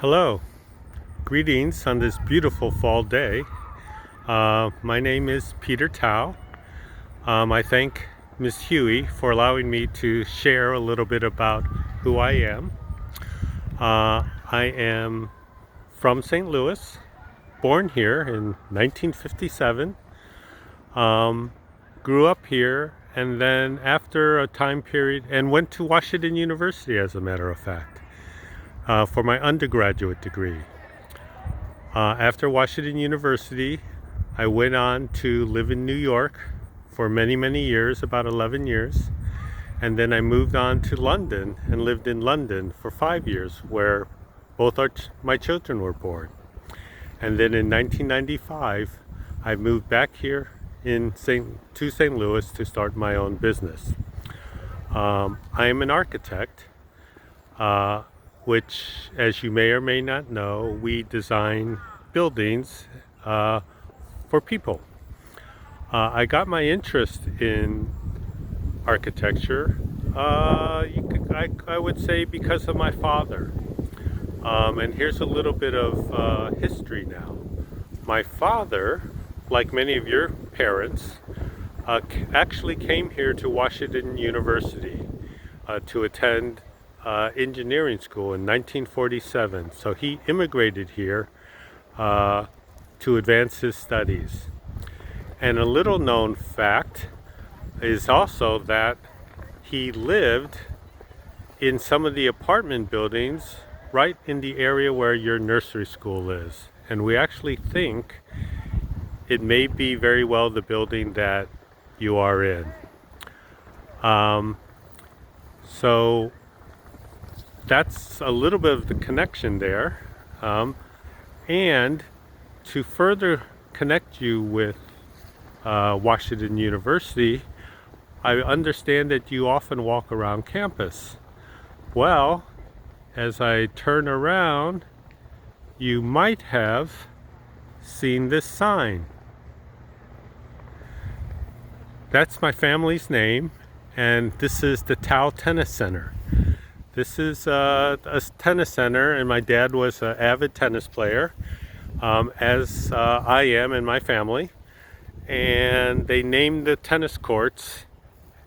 Hello, greetings on this beautiful fall day. My name is Peter Tao. I thank Ms. Huey for allowing me to share a little bit about who I am. I am from St. Louis, born here in 1957, grew up here, and then after a time period, and went to Washington University, as a matter of fact, for my undergraduate degree. After Washington University, I went on to live in New York for many, many years, about 11 years. And then I moved on to London and lived in London for 5 years, where both my children were born. And then in 1995, I moved back here to St. Louis to start my own business. I am an architect, which, as you may or may not know, we design buildings for people. I got my interest in architecture, I would say, because of my father. And here's a little bit of history now. My father, like many of your parents, actually came here to Washington University to attend engineering school in 1947. So he immigrated here to advance his studies. And a little known fact is also that he lived in some of the apartment buildings right in the area where your nursery school is. And we actually think it may be very well the building that you are in. So that's a little bit of the connection there. And to further connect you with Washington University, I understand that you often walk around campus. Well, as I turn around, you might have seen this sign. That's my family's name, and this is the Tao Tennis Center. This is a tennis center, and my dad was an avid tennis player, as I am and my family. And they named the tennis courts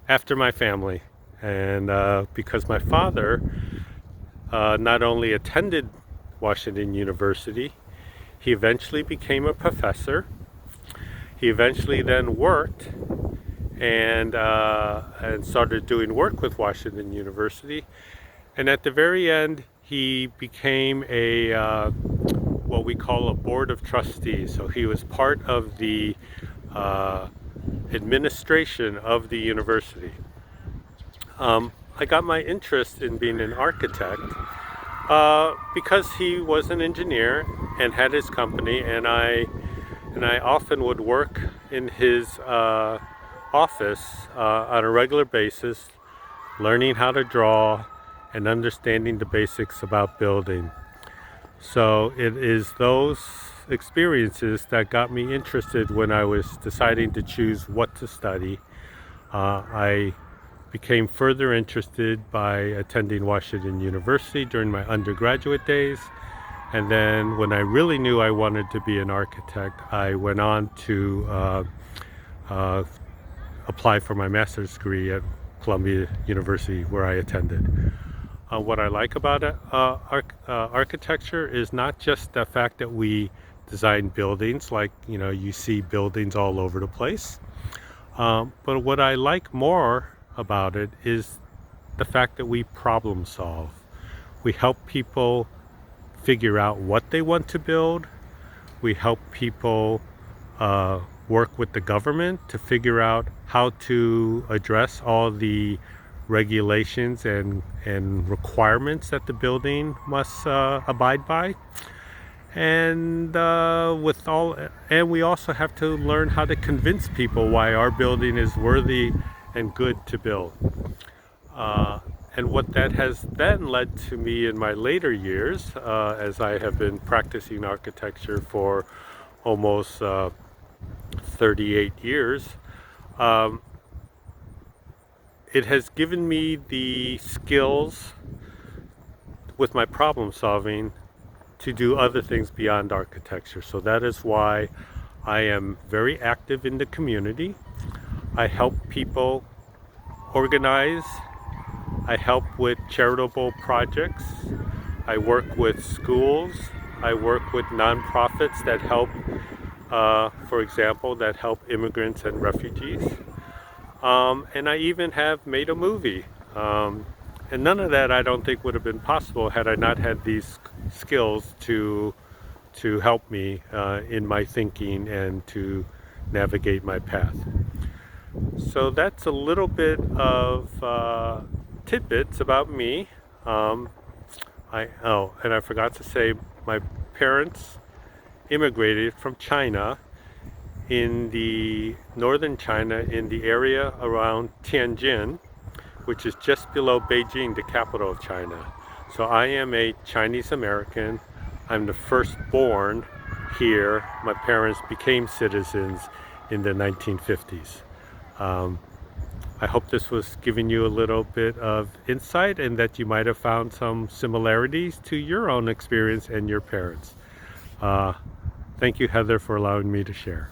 after my family. And because my father not only attended Washington University, he eventually became a professor. He eventually then worked and started doing work with Washington University. And at the very end, he became what we call a board of trustees. So he was part of the administration of the university. I got my interest in being an architect because he was an engineer and had his company, and I often would work in his office on a regular basis, learning how to draw and understanding the basics about building. So it is those experiences that got me interested when I was deciding to choose what to study. I became further interested by attending Washington University during my undergraduate days. And then when I really knew I wanted to be an architect, I went on to apply for my master's degree at Columbia University, where I attended. What I like about architecture is not just the fact that we design buildings, like you see buildings all over the place, but what I like more about it is the fact that we problem solve. We help people figure out what they want to build. We help people work with the government to figure out how to address all the regulations and requirements that the building must abide by. And we also have to learn how to convince people why our building is worthy and good to build. And what that has then led to me in my later years, as I have been practicing architecture for almost 38 years, it has given me the skills with my problem solving to do other things beyond architecture. So that is why I am very active in the community. I help people organize. I help with charitable projects. I work with schools. I work with nonprofits that help, for example, that help immigrants and refugees. And I even have made a movie. And none of that I don't think would have been possible had I not had these skills to help me in my thinking and to navigate my path. So that's a little bit of tidbits about me. And I forgot to say, my parents immigrated from China, in the northern China, in the area around Tianjin, which is just below Beijing, the capital of China. So I am a Chinese American. I'm the firstborn here. My parents became citizens in the 1950s. I hope this was giving you a little bit of insight and that you might have found some similarities to your own experience and your parents. Thank you, Heather, for allowing me to share.